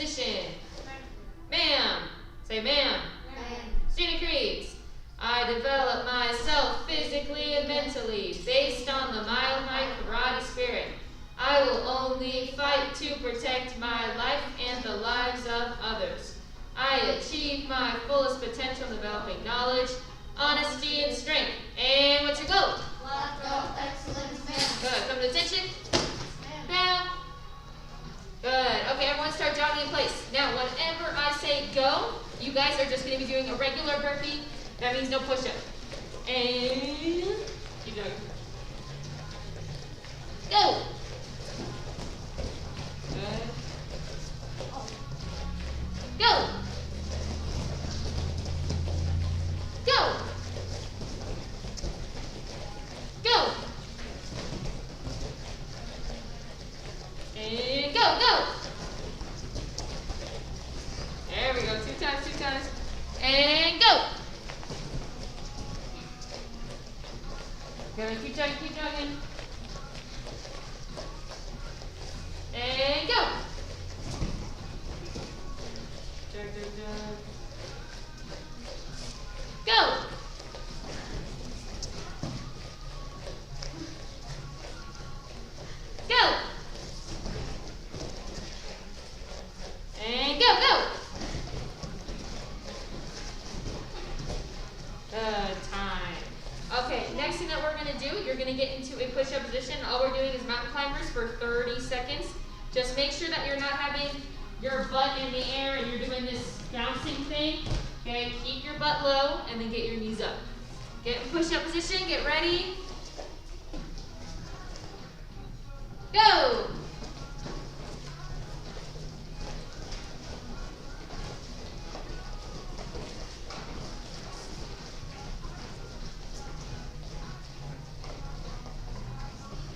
position. Ma'am. Say ma'am. Student creeds. I develop myself physically and mentally based on the Mile High Karate spirit. I will only fight to protect my life and the lives of others. I achieve my fullest potential developing knowledge, honesty, and strength. And what's your goal? Black belt excellence, ma'am. Good. Come to attention. Down. Good. Okay, everyone start jogging in place. Now, whenever I say go, you guys are just going to be doing a regular burpee. That means no push-up. And keep going. Go. Good. Go. Go. Go. And go, go. There we go. Two times. And go. Good. Keep jogging. And go. Jog. Go. Go. And go. Good time. Okay, next thing that we're going to do, you're going to get into a push-up position. All we're doing is mountain climbers for 30 seconds. Just make sure that you're not having your butt in the air and you're doing this bouncing thing. Okay, keep your butt low and then get your knees up. Get in push-up position, get ready. Go!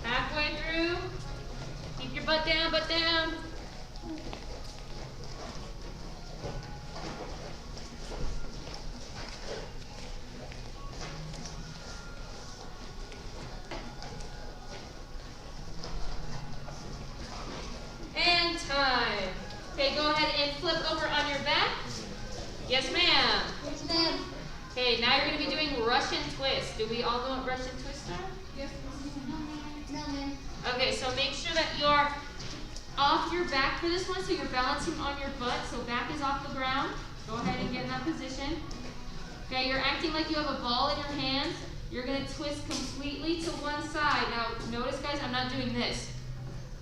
Halfway through. Keep your butt down, And time. Okay, go ahead and flip over on your back. Yes, ma'am. Yes, ma'am. Okay, now you're going to be doing Russian twist. Do we all know what Russian twist are? Yes, no, ma'am. Okay, so make sure that you're off your back for this one, so you're balancing on your butt, so back is off the ground. Go ahead and get in that position. Okay, you're acting like you have a ball in your hands. You're going to twist completely to one side. Now, notice, guys, I'm not doing this.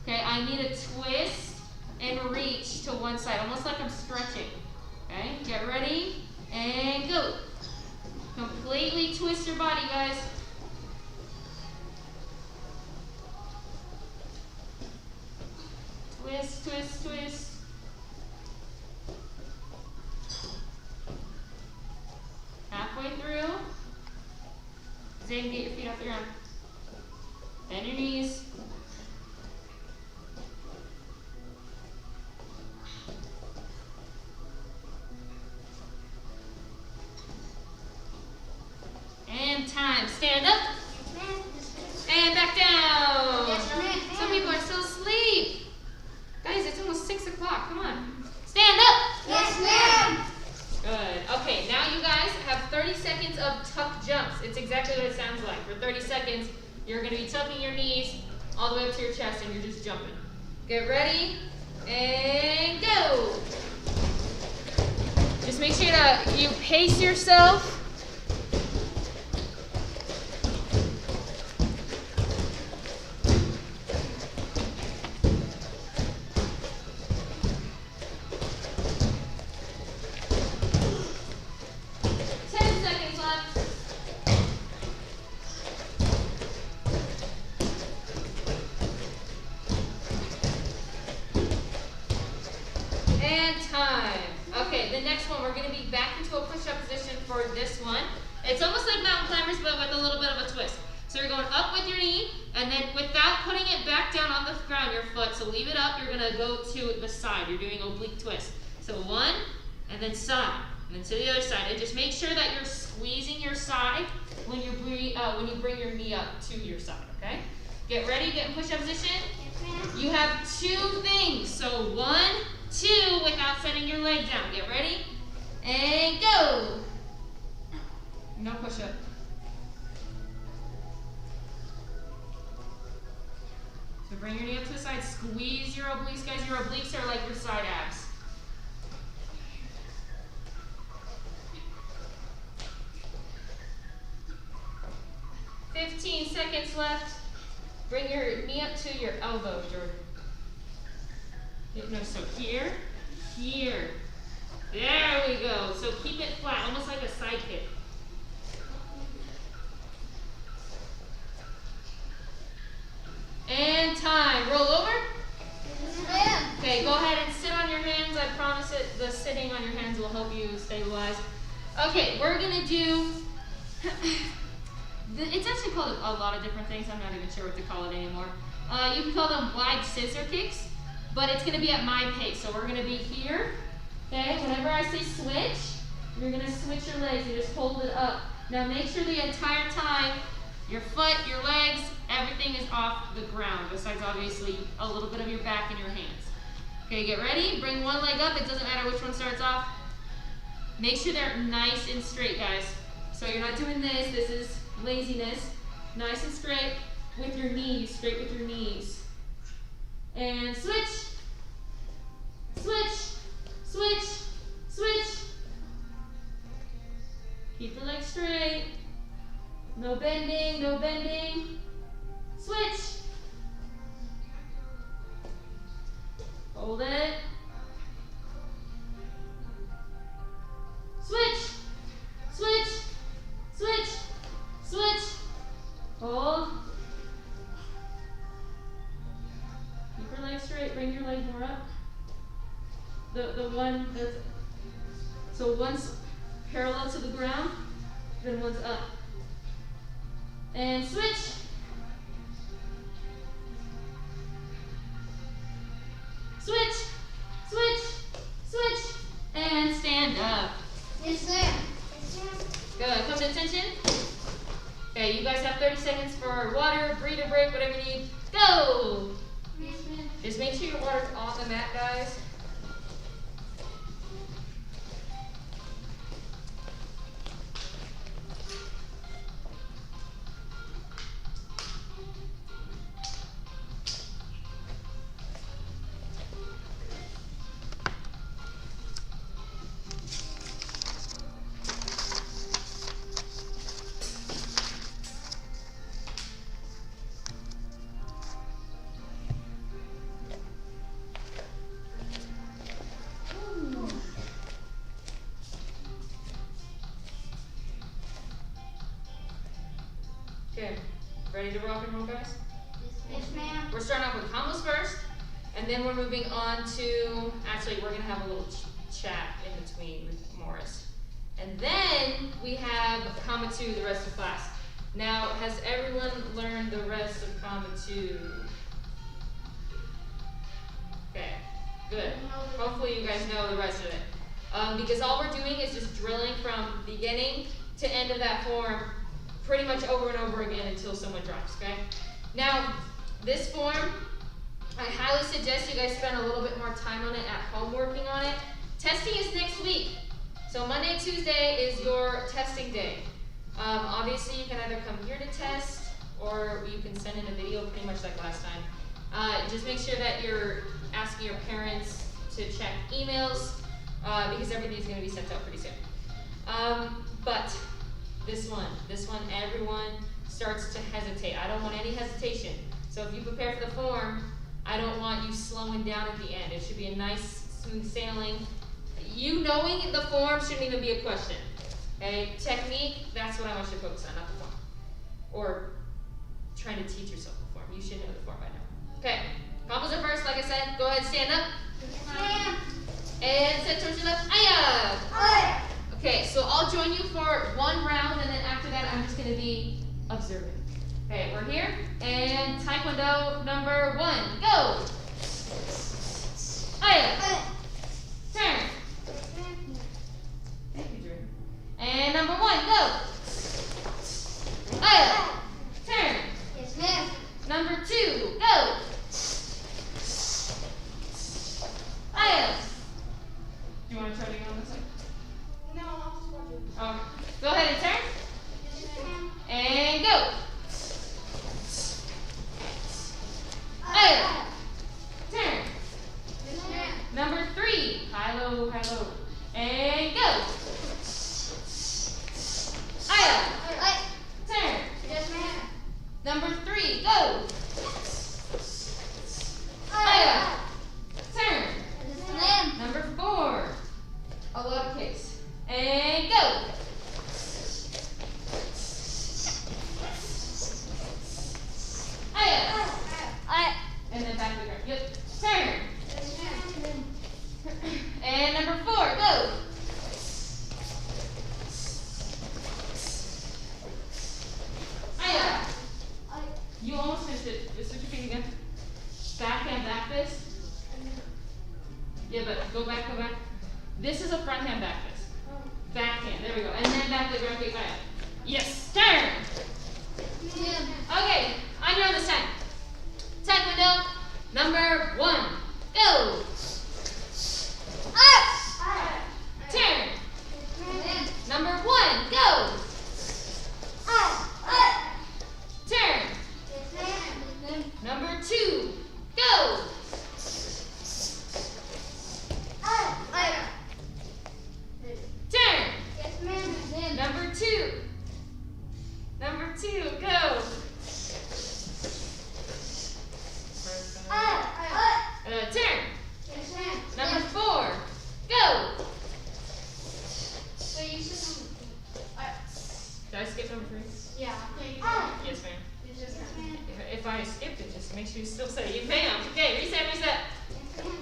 Okay, I need a twist and reach to one side, almost like I'm stretching. Okay, get ready, and go. Completely twist your body, guys. Twist. Halfway through. Zane, get your feet off the ground. Bend your knees. And time. Stand up. And back down. Yes, ma'am. Some people are still asleep. Guys, it's almost 6 o'clock. Come on. Stand up. Yes, ma'am. Good. Okay, now you guys have 30 seconds of tuck jumps. It's exactly what it sounds like. For 30 seconds, you're going to be tucking your knees all the way up to your chest, and you're just jumping. Get ready, and go. Just make sure that you pace yourself. And time. Okay, the next one, we're going to be back into a push-up position for this one. It's almost like mountain climbers, but with a little bit of a twist. So you're going up with your knee, and then without putting it back down on the ground, your foot, so leave it up, you're going to go to the side. You're doing oblique twist. So one, and then side, and then to the other side. And just make sure that you're squeezing your side when you bring your knee up to your side, okay? Get ready, get in push-up position. You have 2 things. So 1, 2 without bring your leg down. Get ready? And go! No push-up. So bring your knee up to the side. Squeeze your obliques, guys. Your obliques are like your side abs. "15 seconds left. Bring your knee up to your elbow, Jordan. No, so here, here. There we go. So keep it flat, almost like a side kick. And time. Roll over. Okay, go ahead and sit on your hands. I promise it, the sitting on your hands will help you stabilize. Okay, we're gonna do, it's actually called a lot of different things. I'm not even sure what to call it anymore. You can call them wide scissor kicks, but it's gonna be at my pace. So we're gonna be here, okay? Whenever I say switch, you're gonna switch your legs. You just hold it up. Now make sure the entire time, your foot, your legs, everything is off the ground, besides obviously a little bit of your back and your hands. Okay, get ready. Bring one leg up. It doesn't matter which one starts off. Make sure they're nice and straight, guys. So you're not doing this. This is laziness. Nice and straight with your knees. Straight with your knees. And switch. Switch. Switch. Switch. Keep the legs straight. No bending, no bending. Switch. Hold it. Switch. Switch. Switch. Switch. Hold. Keep your legs straight. Bring your leg more up. The one that's, so one's parallel to the ground, then one's up. And switch. Switch. Switch. Switch. And stand up. Yes, ma'am. Yes, ma'am. Good. Come to attention. Okay, you guys have 30 seconds for water, breather break, whatever you need. Go! Yes, ma'am. Just make sure your water's on the mat, guys. Okay, ready to rock and roll, guys? Yes, ma'am. We're starting off with combos first, and then we're moving on to, actually we're gonna have a little chat in between with Morris. And then we have combo 2 the rest of class. Now, has everyone learned the rest of combo 2? Okay, good. Hopefully you guys know the rest of it. Because all we're doing is just drilling from beginning to end of that form pretty much over and over again until someone drops, okay? Now, this form, I highly suggest you guys spend a little bit more time on it at home working on it. Testing is next week. So Monday and Tuesday is your testing day. Obviously, you can either come here to test or you can send in a video pretty much like last time. Just make sure that you're asking your parents to check emails because everything's gonna be sent out pretty soon. But this one, everyone starts to hesitate. I don't want any hesitation. So if you prepare for the form, I don't want you slowing down at the end. It should be a nice, smooth sailing. You knowing the form shouldn't even be a question. Okay, technique, that's what I want you to focus on, not the form. Or trying to teach yourself the form. You should know the form by now. Okay, combos are first, like I said. Go ahead, stand up. Yes, ma'am. And set towards your left. Aya! Hi. Okay, so I'll join you for one round, and then after that, I'm just going to be observing. Okay, we're here. And Taekwondo number 1, go! Aya! Turn. Thank you, Drew. And number 1, go! Aya! Turn. Yes, ma'am. Number 2, go! Aya! want to try to get on this side? No, I'll just watch it. Okay. Go ahead and turn. Yes, ma'am. And go. Aya. Turn. Yes, ma'am. Number 3. High, low, high, low. And go. Aya. Turn. Yes, ma'am. Number 3. Go. Aya. Turn. Yes, ma'am. Number 4. A lot of kicks. And go. Aya. And then back to the ground. Yep. Turn. Yes, ma'am. And number 4. Go. Aya. You almost finished it. Just switch your feet again. Backhand, back fist. Yeah, but go back, go back. This is a front hand back fist. Backhand. There we go. And then back to the ground kick. Aya. Yes. Turn. Okay. On your own this time. Taekwondo. Number 1. Go. Turn. Number 1. Go. Turn. Number 2. Go. Turn. Yes, ma'am. Number 2. Number 2. Go. Turn. Yes, ma'am. Number 4. Go. So you should. Did I skip number 3? Yeah. Yes, ma'am. Yes, ma'am. If I skipped it, just make sure you still say it. Ma'am. Okay, reset, reset. Yes, ma'am.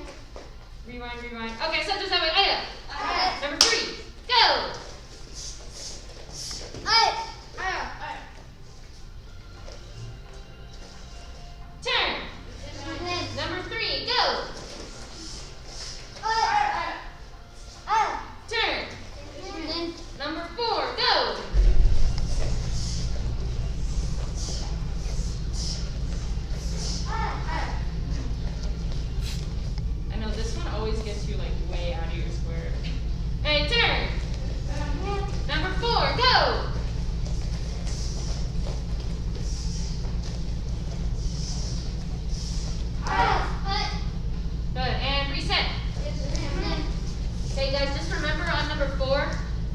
Rewind, rewind. Okay, center side way. Aya. Number 3. Go. Turn. Number 3. Go. Turn. Number 4. Go. I know this one always gets you like way out of your square. Hey, turn. Number 4. Go. Good. And reset. Okay, guys, just remember on number 4,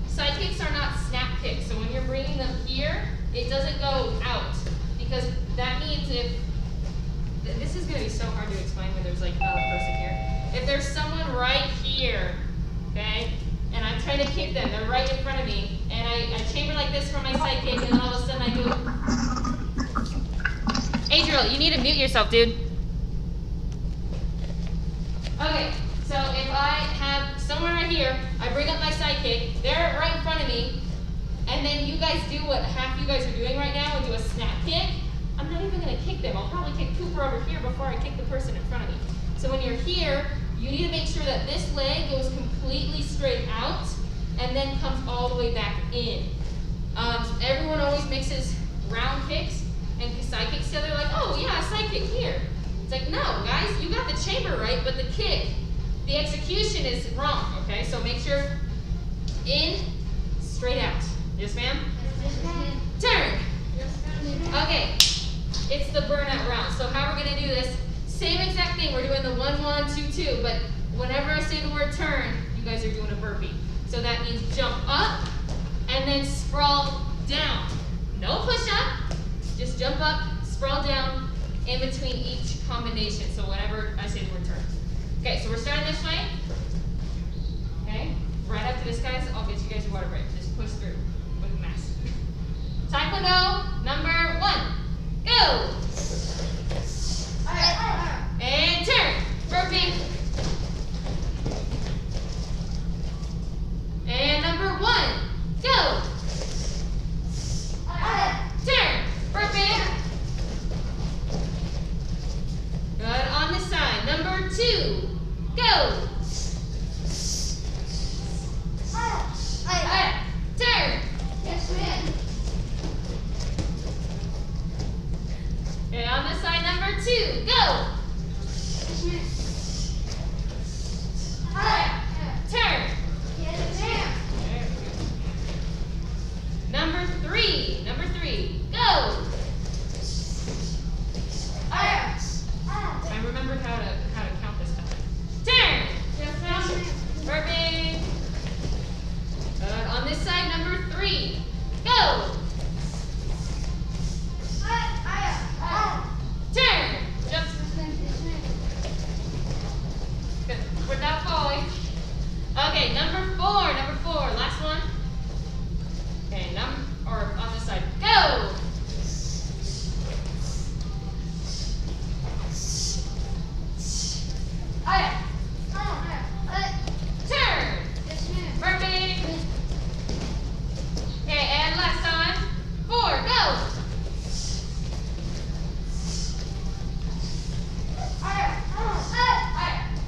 side kicks are not snap kicks. So when you're bringing them here, it doesn't go out. Because that means if, this is going to be so hard to explain when there's like not a person here. If there's someone right here, okay, and I'm trying to kick them, they're right in front of me, and I chamber like this for my side kick, and then all of a sudden I do, Adriel, you need to mute yourself, dude. Okay, so if I have someone right here, I bring up my side kick, they're right in front of me, and then you guys do what half you guys are doing right now and do a snap kick, I'm not even going to kick them. I'll probably kick Cooper over here before I kick the person in front of me. So when you're here, you need to make sure that this leg goes completely straight out and then comes all the way back in. Everyone always mixes round kicks and side kicks together like, oh yeah, side kick here. It's like, no, guys, you got the chamber right, but the kick, the execution is wrong, okay? So make sure in, straight out. Yes, ma'am? Turn. Okay, it's the burnout round. So how we're gonna do this, same exact thing. We're doing the 1, 1, 2, 2, but whenever I say the word turn, you guys are doing a burpee. So that means jump up and then sprawl down. No push up, just jump up, sprawl down in between each combination. So whenever I say the word turn. Okay, so we're starting this way. Okay, right after this, guys, I'll get you guys your water break. Just push through with a mask. Taekwondo number 1. Go! And turn. Burpee. And number 1. Go! Turn. Burpee. Good. On this side. Number 2. Go! Turn. Yes, ma'am. Okay, number four, last one. Okay, or on this side, go! Turn! Perfect! Okay, and last time. 4, go!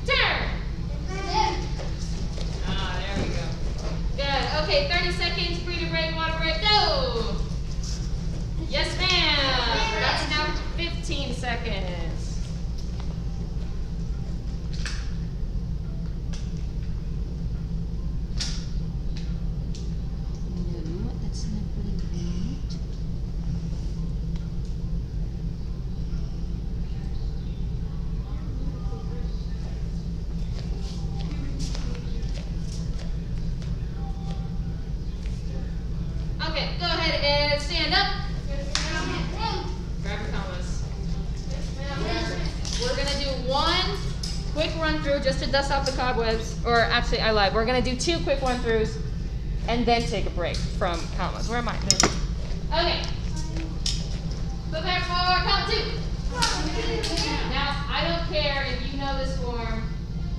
Turn! Ah, there we go. Good. Okay, 30 seconds, breather break, water break, go! Yes, ma'am. That's now 15 seconds. No, that's not really right. Okay, go ahead and stand up. Grab your compass. We're gonna do one quick run through just to dust off the cobwebs. Or actually, I lied. We're gonna do 2 quick run throughs and then take a break from commas. Where am I? Okay. Prepare for count 2. Now, I don't care if you know this form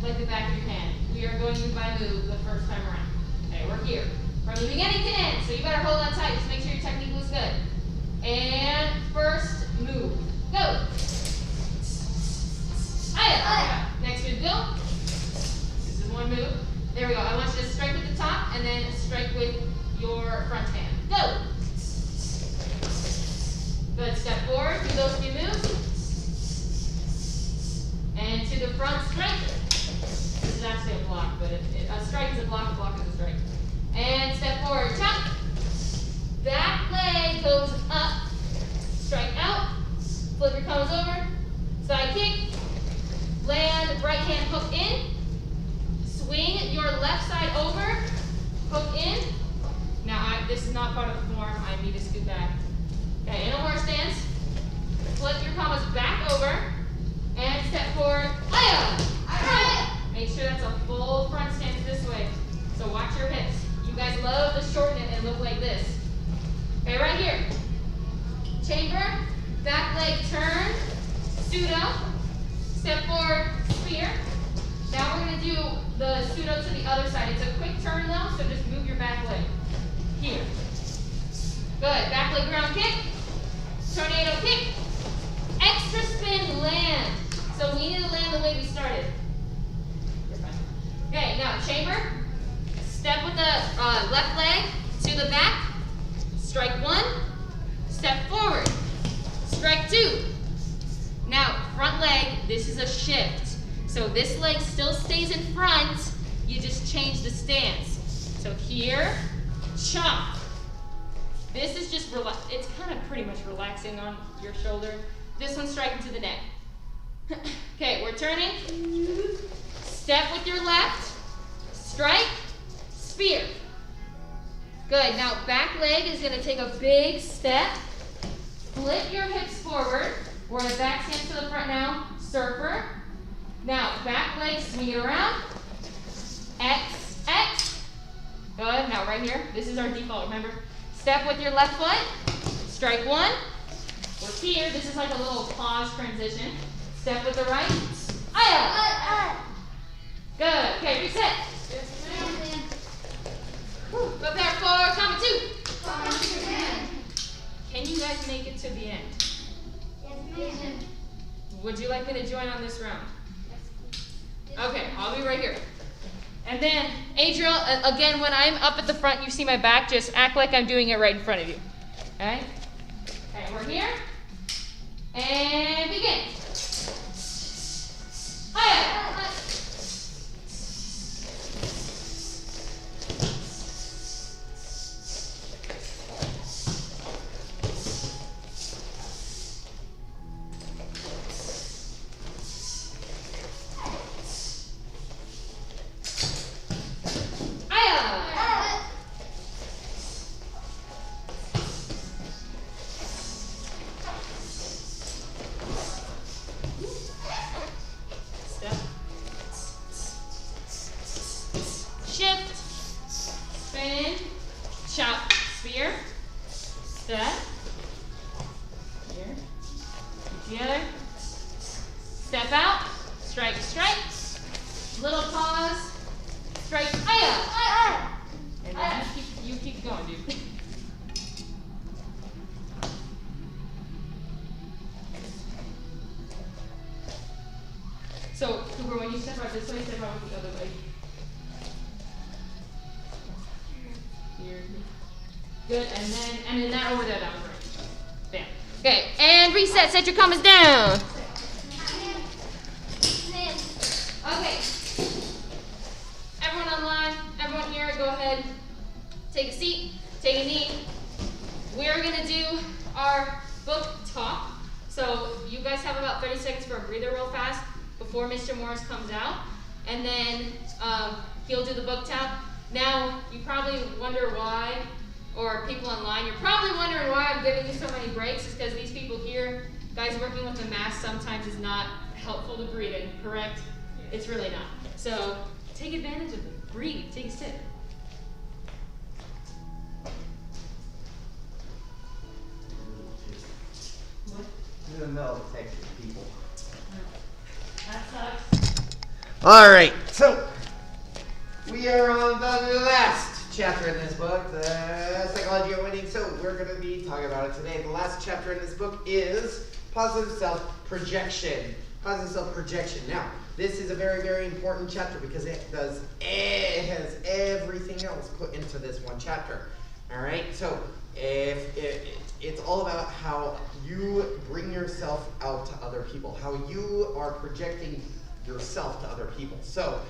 like the back of your hand. We are going move by move the first time around. Okay, we're here. From the beginning to end, so you better hold on tight. Just make sure your technique looks good. And first move. Go. Hiya. Next move, go. This is one move. There we go. I want you to strike with the top and then strike with your front hand. Go. Good. Step forward. Do those few moves. And to the front strike. This is actually a block, but a strike is a block is a strike. And step forward, chop. Back leg goes up. Strike out. Flip your cones over. Side kick. Land, right hand hook in. Swing your left side over. Hook in. Now, this is not part of the form. I need to scoot back. Okay, in a horse stance. Flip your combos back over. And step forward. Hiya! Make sure that's a full front stance this way. So watch your hips. You guys love to shorten it and look like this. Okay, right here. Chamber, back leg turn, pseudo, step forward, spear. Now we're going to do the pseudo to the other side. It's a quick turn though, so just move your back leg. Here. Good. Back leg ground kick, tornado kick, extra spin land. So we need to land the way we started. You're fine. Okay, now chamber. Step with the left leg to the back. Strike 1. Step forward. Strike 2. Now, front leg, this is a shift. So this leg still stays in front. You just change the stance. So here, chop. This is just, it's kind of pretty much relaxing on your shoulder. This one's striking to the neck. Okay, we're turning. Step with your left. Strike. Spear. Good. Now back leg is going to take a big step. Flip your hips forward. We're in a back stance to the front now. Surfer. Now back leg, swing it around. X, X. Good. Now right here. This is our default, remember? Step with your left foot. Strike 1. We're here. This is like a little pause transition. Step with the right. Hiya. Good. Okay, reset. Prepare for comma 2. Can you guys make it to the end? Would you like me to join on this round? Okay, I'll be right here. And then, Adriel, again, when I'm up at the front, you see my back, just act like I'm doing it right in front of you. Okay? Okay, we're here. And begin. Hiya. Good, and then that over there, that was right. Bam. Okay, and reset, set your comments down. Okay. Everyone online, everyone here, go ahead, take a seat, take a knee. We're gonna do our book talk. So you guys have about 30 seconds for a breather real fast before Mr. Morris comes out. And then he'll do the book tap. Now, you probably wonder why, or people online, you're probably wondering why I'm giving you so many breaks. It's because these people here, guys working with the mask sometimes is not helpful to breathe in, correct? It's really not. So take advantage of it. Breathe, take a sip. What? In the middle of texting people. That sucks. All right, so we are on the last chapter in this book, the Psychology of Winning. So we're going to be talking about it today. The last chapter in this book is positive self-projection. Positive self-projection. Now, this is a very, very important chapter because it has everything else put into this one chapter. All right, so it's all about how you bring yourself out to other people, how you are projecting yourself to other people. So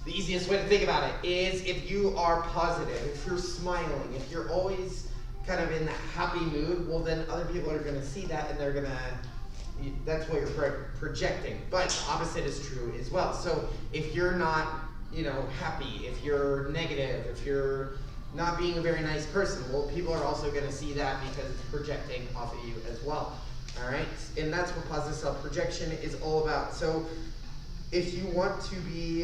the easiest way to think about it is if you are positive, if you're smiling, if you're always kind of in that happy mood, well then other people are going to see that and they're going to, that's what you're projecting. But the opposite is true as well. So if you're not, happy, if you're negative, if you're not being a very nice person, well, people are also going to see that because it's projecting off of you as well. All right, and that's what positive self-projection is all about. So if you want to be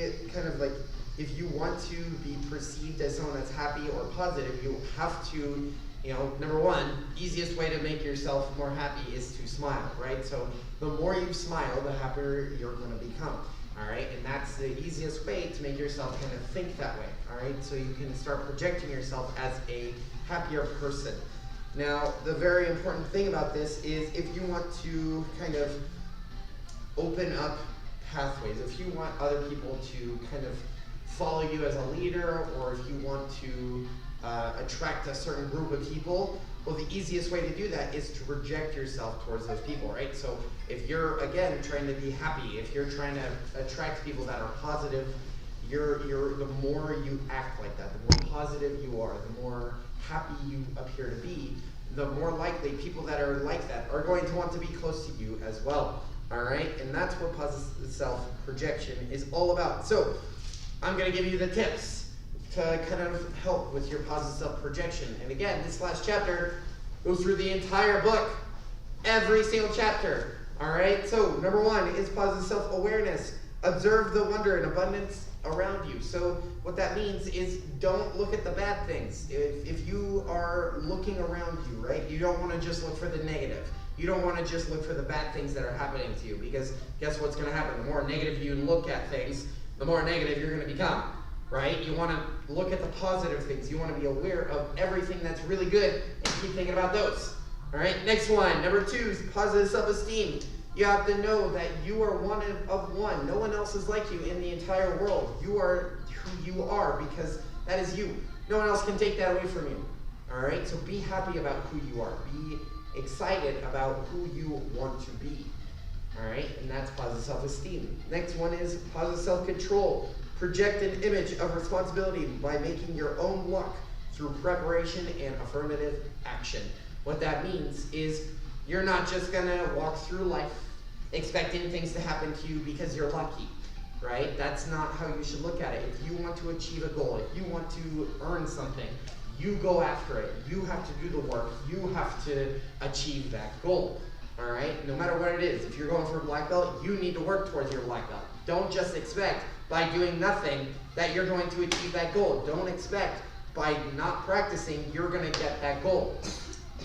if you want to be perceived as someone that's happy or positive, you have to, number one, easiest way to make yourself more happy is to smile, right? So the more you smile, the happier you're going to become. All right, and that's the easiest way to make yourself kind of think that way. All right, so you can start projecting yourself as a happier person. Now, the very important thing about this is if you want to kind of open up pathways, if you want other people to kind of follow you as a leader, or if you want to attract a certain group of people, well, the easiest way to do that is to project yourself towards those people, right? So if you're, again, trying to be happy, if you're trying to attract people that are positive, the more you act like that, the more positive you are, the more happy you appear to be, the more likely people that are like that are going to want to be close to you as well. All right, and that's what positive self-projection is all about. So I'm going to give you the tips to kind of help with your positive self-projection. And again, this last chapter goes through the entire book, every single chapter. All right, so number one is positive self-awareness. Observe the wonder and abundance around you. So what that means is don't look at the bad things. If you are looking around you, right, you don't want to just look for the negative. You don't want to just look for the bad things that are happening to you, because guess what's going to happen? The more negative you look at things, the more negative you're going to become, right? You want to look at the positive things. You want to be aware of everything that's really good and keep thinking about those. All right, next one, number two is positive self-esteem. You have to know that you are one of one. No one else is like you in the entire world. You are who you are because that is you. No one else can take that away from you. All right, so be happy about who you are. Be excited about who you want to be. All right, and that's positive self-esteem. Next one is positive self-control. Project an image of responsibility by making your own luck through preparation and affirmative action. What that means is you're not just gonna walk through life expecting things to happen to you because you're lucky, right? That's not how you should look at it. If you want to achieve a goal, if you want to earn something, you go after it. You have to do the work. You have to achieve that goal, all right? No matter what it is. If you're going for a black belt, you need to work towards your black belt. Don't just expect by doing nothing that you're going to achieve that goal. Don't expect by not practicing you're going to get that goal.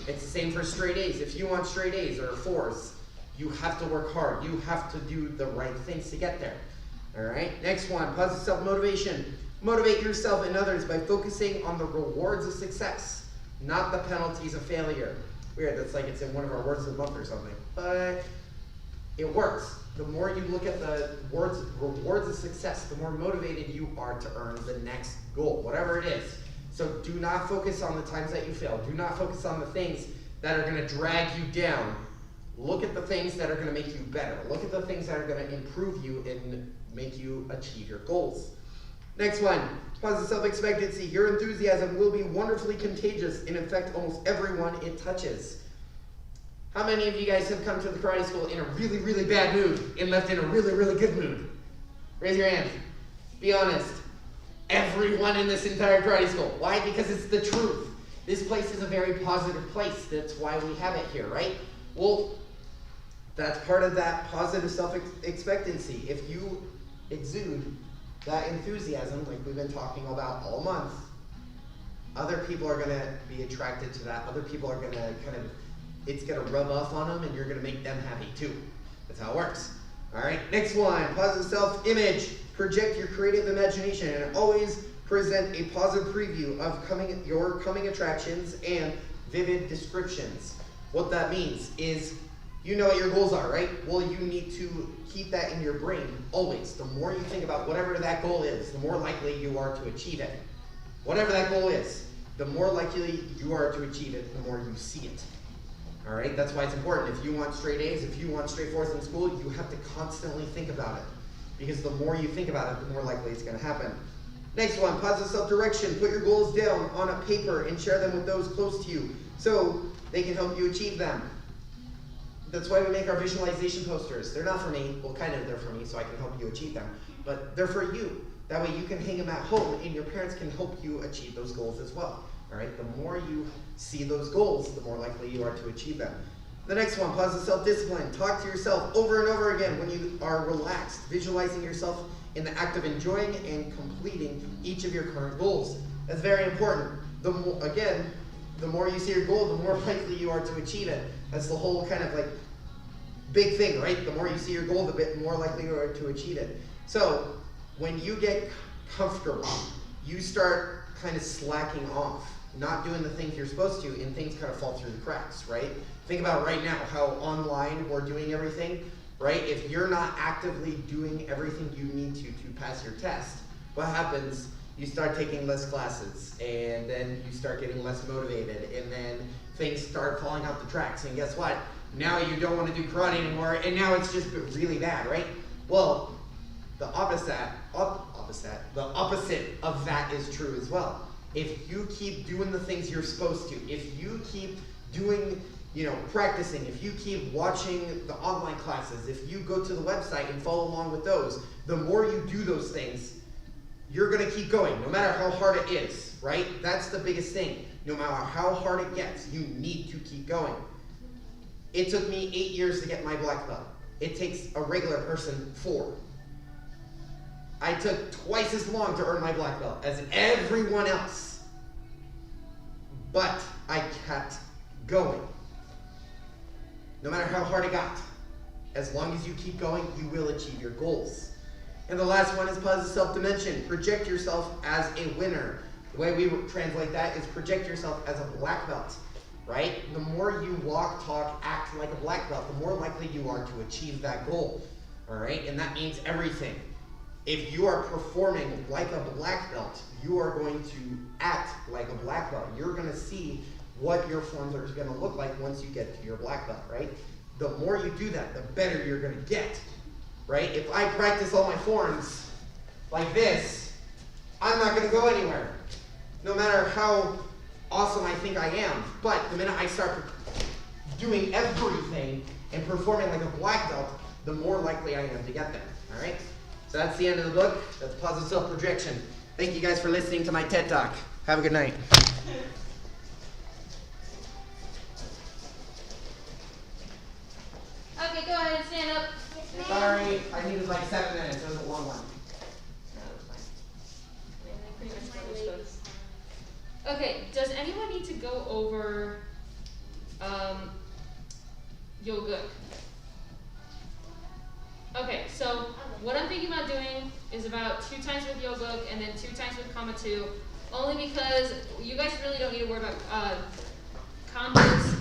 It's the same for straight A's. If you want straight A's or 4s, you have to work hard. You have to do the right things to get there. All right? Next one, positive self-motivation. Motivate yourself and others by focusing on the rewards of success, not the penalties of failure. Weird, that's like it's in one of our words of the month or something. But it works. The more you look at the rewards of success, the more motivated you are to earn the next goal, whatever it is. So do not focus on the times that you fail. Do not focus on the things that are going to drag you down. Look at the things that are going to make you better. Look at the things that are going to improve you and make you achieve your goals. Next one, positive self-expectancy. Your enthusiasm will be wonderfully contagious and affect almost everyone it touches. How many of you guys have come to the karate school in a really, really bad mood and left in a really, really good mood? Raise your hand. Be honest. Everyone in this entire karate school. Why? Because it's the truth. This place is a very positive place. That's why we have it here, right? Well, that's part of that positive self-expectancy. If you exude that enthusiasm, like we've been talking about all month, other people are going to be attracted to that. Other people are going to it's going to rub off on them, and you're going to make them happy too. That's how it works. All right, next one, positive self-image. Project your creative imagination and always present a positive preview of your coming attractions and vivid descriptions. What that means is, you know what your goals are, right? Well, you need to keep that in your brain always. The more you think about whatever that goal is, the more likely you are to achieve it. Whatever that goal is, the more likely you are to achieve it, the more you see it. All right, that's why it's important. If you want straight A's, if you want straight fours in school, you have to constantly think about it. Because the more you think about it, the more likely it's going to happen. Next one, positive self-direction. Put your goals down on a paper and share them with those close to you so they can help you achieve them. That's why we make our visualization posters. They're not for me. Well, kind of they're for me so I can help you achieve them. But they're for you. That way you can hang them at home and your parents can help you achieve those goals as well. All right? The more you see those goals, the more likely you are to achieve them. The next one, positive self-discipline. Talk to yourself over and over again when you are relaxed, visualizing yourself in the act of enjoying and completing each of your current goals. That's very important. The more you see your goal, the more likely you are to achieve it. That's the whole kind of like big thing, right? The more you see your goal, the bit more likely you are to achieve it. So when you get comfortable, you start kind of slacking off, not doing the things you're supposed to, and things kind of fall through the cracks, right? Think about right now how online we're doing everything, right? If you're not actively doing everything you need to pass your test, what happens? You start taking less classes, and then you start getting less motivated, and then things start falling out the tracks, and guess what? Now you don't want to do karate anymore, and now it's just really bad, right? Well, the opposite of that is true as well. If you keep doing the things you're supposed to, if you keep doing, practicing, if you keep watching the online classes, if you go to the website and follow along with those, the more you do those things, you're going to keep going, no matter how hard it is, right? That's the biggest thing. No matter how hard it gets, you need to keep going. It took me 8 years to get my black belt. It takes a regular person 4. I took twice as long to earn my black belt as everyone else. But I kept going. No matter how hard it got. As long as you keep going, you will achieve your goals. And the last one is positive self-dimension. Project yourself as a winner. The way we translate that is project yourself as a black belt, right? The more you walk, talk, act like a black belt, the more likely you are to achieve that goal, all right? And that means everything. If you are performing like a black belt, you are going to act like a black belt. You're going to see what your forms are going to look like once you get to your black belt, right? The more you do that, the better you're going to get, right? If I practice all my forms like this, I'm not going to go anywhere, no matter how awesome I think I am. But the minute I start doing everything and performing like a black belt, the more likely I am to get there, all right? So that's the end of the book. That's positive self-projection. Thank you guys for listening to my TED Talk. Have a good night. Okay, go ahead and stand up. Sorry, I needed like 7 minutes. It was a long one. Okay, does anyone need to go over yoga? Okay, so what I'm thinking about doing is about 2 times with yoga and then 2 times with Kama 2, only because you guys really don't need to worry about combos.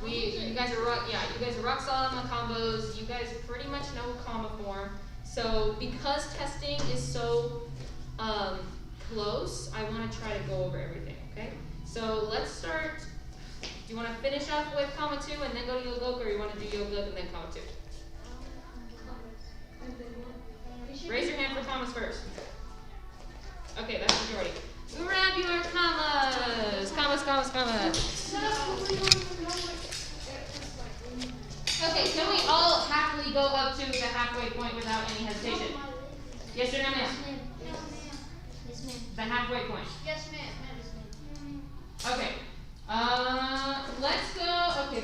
You guys are rock solid on the combos. You guys pretty much know Kama form. So because testing is so close, I want to try to go over everything, okay? So let's start. Do you want to finish off with comma 2 and then go to yogoku, or you want to do yogoku and then comma 2? Raise your hand for commas first. Okay, that's the majority. Grab your commas. Commas, commas, commas. Okay, can we all happily go up to the halfway point without any hesitation? Yes or no, ma'am? Yes, ma'am. The halfway point. Yes, ma'am. Okay. Let's go. Okay,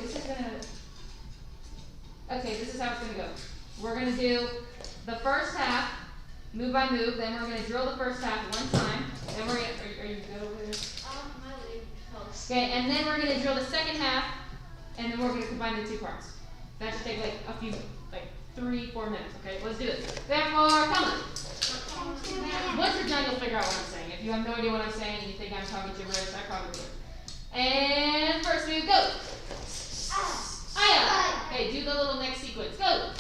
this is how it's gonna go. We're gonna do the first half, move by move. Then we're gonna drill the first half one time. Then we're gonna. Are you good over there? My leg hurts. Okay, and then we're gonna drill the second half, and then we're gonna combine the two parts. That should take like a few, like 3-4 minutes. Okay, let's do it. Therefore, comma. Once you're done, you'll figure out what I'm saying. If you have no idea what I'm saying and you think I'm talking gibberish, I probably do. And first move, go. Aya. Okay, do the little next sequence. Go.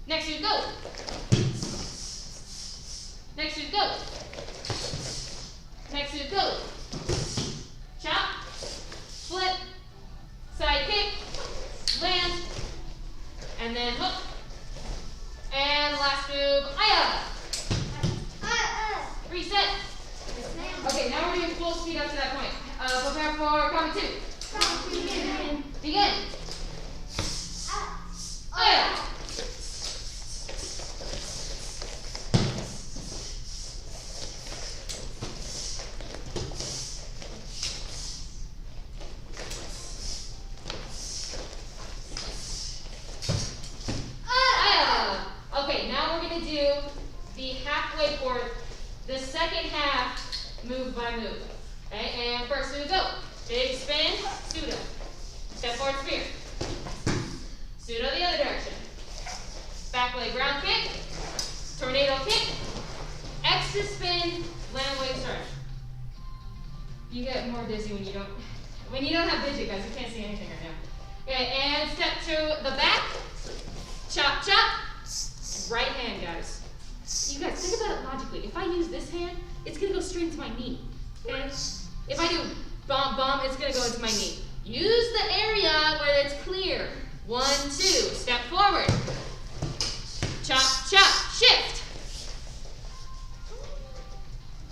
Next move, go. Next move, go. Next move, go. Chop. Flip. Side kick. Land. And then hook. And last move, aya. Reset. Okay, now we're doing full speed up to that point. Prepare for comma 2. Begin. Aya. Okay, now we're going to do the halfway point, the second half, move by move. Okay, and first move, go. Big spin, pseudo. Step forward, spear. Pseudo the other direction. Back leg ground kick, tornado kick, extra spin, land wave stretch. You get more dizzy when you don't have vision, guys. You can't see anything right now. Okay, and step to the back. Chop, chop. Right hand, guys. You guys, think about it logically. If I use this hand, it's going to go straight into my knee. Okay? If I do bomb, bomb, it's going to go into my knee. Use the area where it's clear. 1, 2. Step forward. Chop, chop. Shift.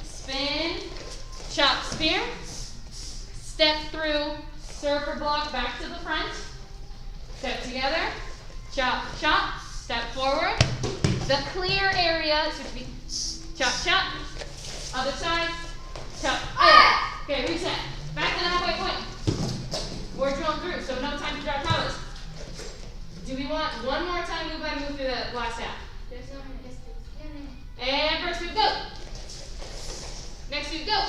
Spin. Chop, spear. Step through. Surfer block back to the front. Step together. Chop, chop. Step forward. The clear area should be chop, chop. Other side. Chop. Ah! Okay, reset. Back to the halfway point. We're drilling through, so no time to drop colors. Do we want one more time move by move through the last half? And first move, go. Next move, go.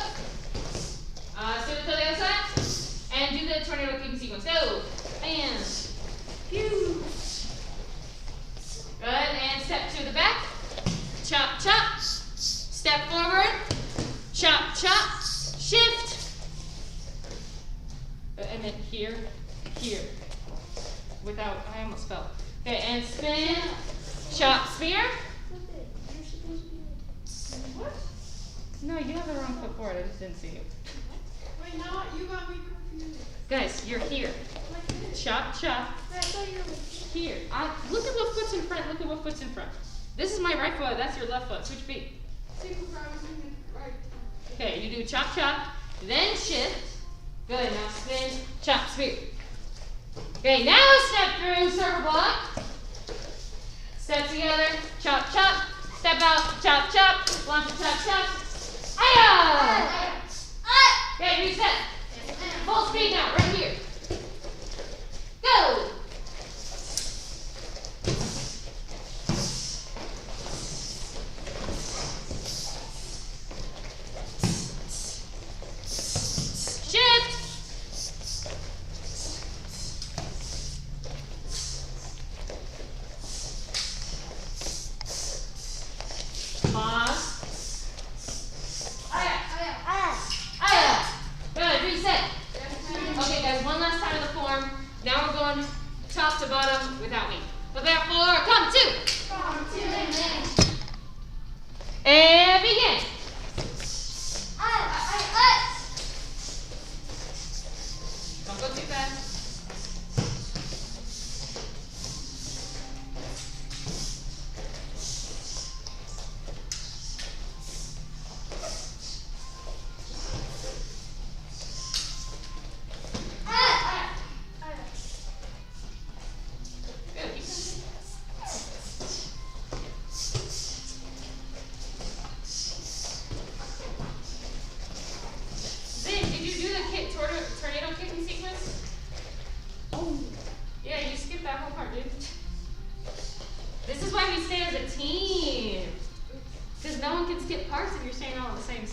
Step to the other side. And do the tornado kicking sequence. Go. And. Phew. Good, and step to the back. Chop, chop. Step forward. Chop, chop. Shift. And then here, here. Without, I almost fell. Okay, and spin. Chop, spear. What? No, you have the wrong foot forward. I just didn't see you. Wait, no, you got me confused. Guys, you're here. Chop, chop. I thought you were Here. Look at what foot's in front. Look at what foot's in front. This is my right foot. That's your left foot. Switch feet. right. Okay, you do chop, chop, then shift. Good. Now spin, chop, spear. Okay, now step through surfer block. Step together, chop, chop. Step out, chop, chop. Launch, chop, chop. Aya! Okay, reset. Full speed now, right here. Go! Shift! Pause. Aya! Aya! Good, reset. Okay,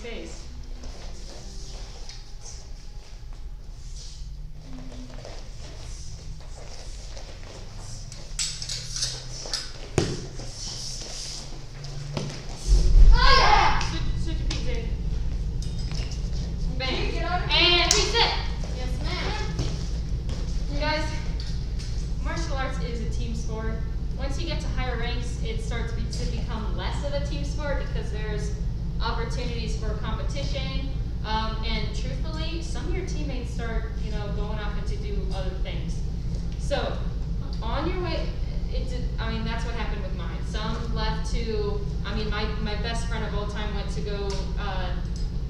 space. Switch your feet, Jade. Bang. And reset. Yes, ma'am. You guys, martial arts is a team sport. Once you get to higher ranks, it starts to become less of a team sport because there's opportunities for competition. And truthfully, some of your teammates start, going off and to do other things. So, on your way, that's what happened with mine. Some left to, my best friend of all time went to go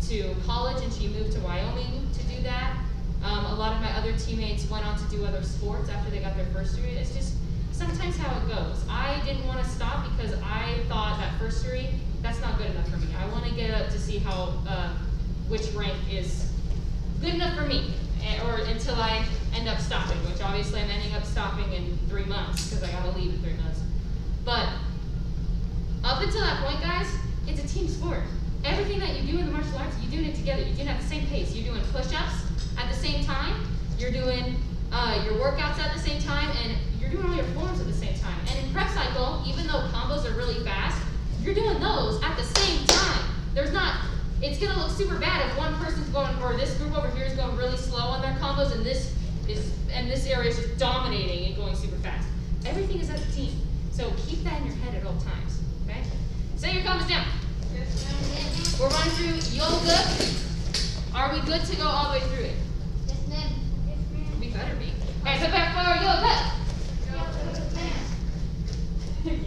to college and she moved to Wyoming to do that. A lot of my other teammates went on to do other sports after they got their first degree. It's just sometimes how it goes. I didn't want to stop because I thought that first degree, that's not good enough for me. I want to get up to see how, which rank is good enough for me, or until I end up stopping, which obviously I'm ending up stopping in 3 months because I got to leave in 3 months. But up until that point, guys, it's a team sport. Everything that you do in the martial arts, you're doing it together. You're doing it at the same pace. You're doing push-ups at the same time. You're doing your workouts at the same time, and you're doing all your forms at the same time. And in prep cycle, even though combos are really fast, you're doing those at the same time. It's gonna look super bad if one person's going, or this group over here is going really slow on their combos, and this area is just dominating and going super fast. Everything is as a team. So keep that in your head at all times, okay? Set your combos down. Yes, ma'am. We're running through yoga. Are we good to go all the way through it? Yes, ma'am. Yes, ma'am. We better be. Alright, so back for yoga. Yes, ma'am.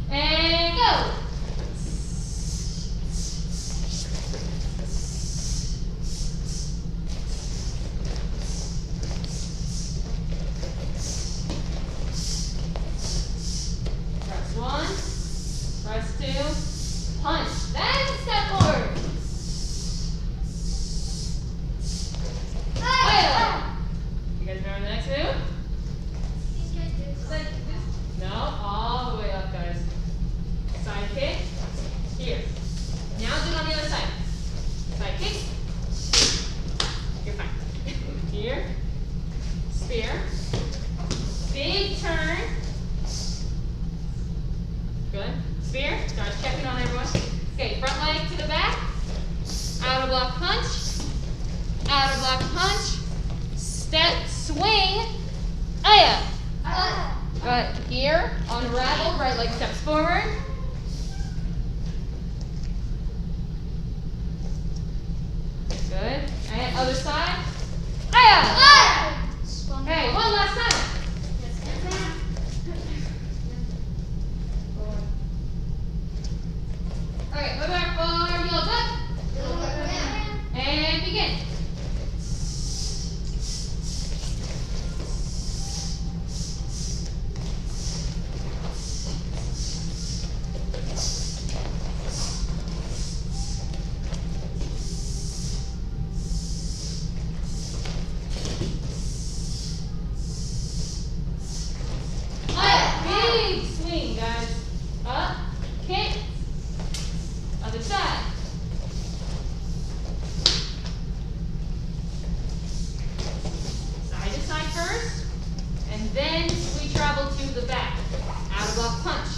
And go. Press 1, press 2, punch. Then step forward. You guys remember the next move? No, all the way up, guys. Side kick, here. Now do it on the other side. Side kick. You're fine. Here. Spear. Big turn. Good. Spear. Start checking on everyone. Okay, front leg to the back. Outer block punch. Outer block punch. Step, swing. Aya. Good. Here, unravel, right leg steps forward. Good. And other side. Aya. Okay, one last time. Okay, we're back for yoga. And begin. Big swing, guys. Up, kick. Other side. Side to side first, and then we travel to the back. Out of block punch.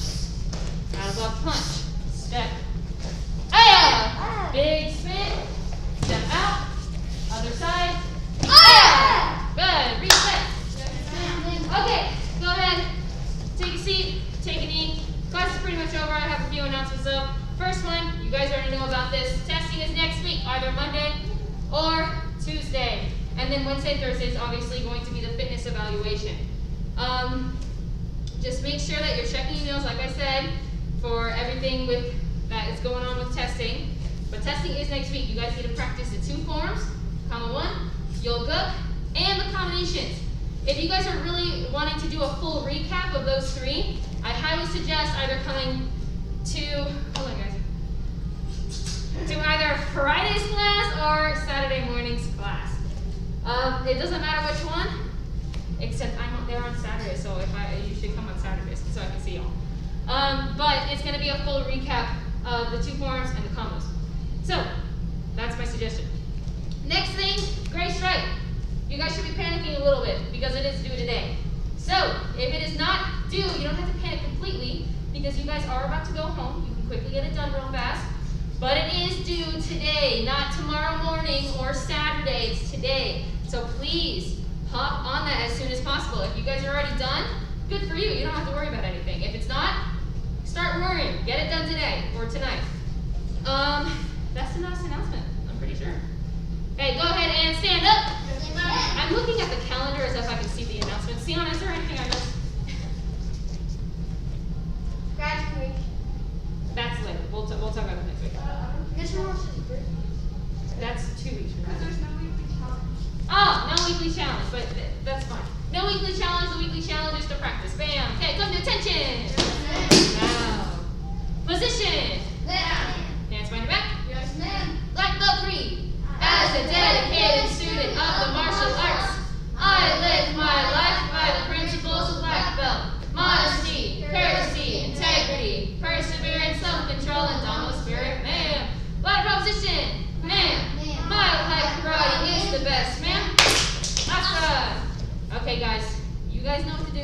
Out of block punch. Step. Aya! Big spin. Step out. Other side. Aya! Good. Reset. Okay, go ahead. Take a seat. Take a knee. Class is pretty much over. I have a few announcements though. First one, you guys already know about this. Testing is next week, either Monday or Tuesday. And then Wednesday and Thursday is obviously going to be the fitness evaluation. Just make sure that you're checking emails, like I said, for everything that is going on with testing. But testing is next week. You guys need to practice the 2 forms, comma 1, yoga, and the combinations. If you guys are really wanting to do a full recap of those 3, I highly suggest either coming to, hold on guys, to either Friday's class or Saturday morning's class. It doesn't matter which one, except they're on Saturday, so you should come on Saturdays so I can see y'all. But it's going to be a full recap of the 2 forms and the combos. So, That's my suggestion. Next thing, gray stripe. You guys should be panicking a little bit because it is due today. So, if it is not due, you don't have to panic completely because you guys are about to go home. You can quickly get it done real fast. But it is due today, not tomorrow morning or Saturday. It's today. So please hop on that as soon as possible. If you guys are already done, good for you. You don't have to worry about anything. If it's not, start worrying. Get it done today or tonight. That's the last announcement, I'm pretty sure. Hey, go ahead and stand up. I'm looking at the calendar as if I can see the announcements. Sion, is there anything I missed? Graduate. That's later. We'll talk about it next week. Miss Morrison's birthday. That's 2 weeks from Because now. there's no weekly challenge. Oh, no weekly challenge, but that's fine. No weekly challenge. The weekly challenge is to practice. Bam. Okay, come to attention. Wow. Position. Hands behind your back. Yes, ma'am. Like the creed. As a dedicated student of the martial arts, I live my life by the principles of black belt. Modesty, courtesy, integrity, perseverance, self-control, and Damo spirit, ma'am. What proposition? Ma'am. Mile high karate is the best, ma'am. Awesome. Okay, guys. You guys know what to do.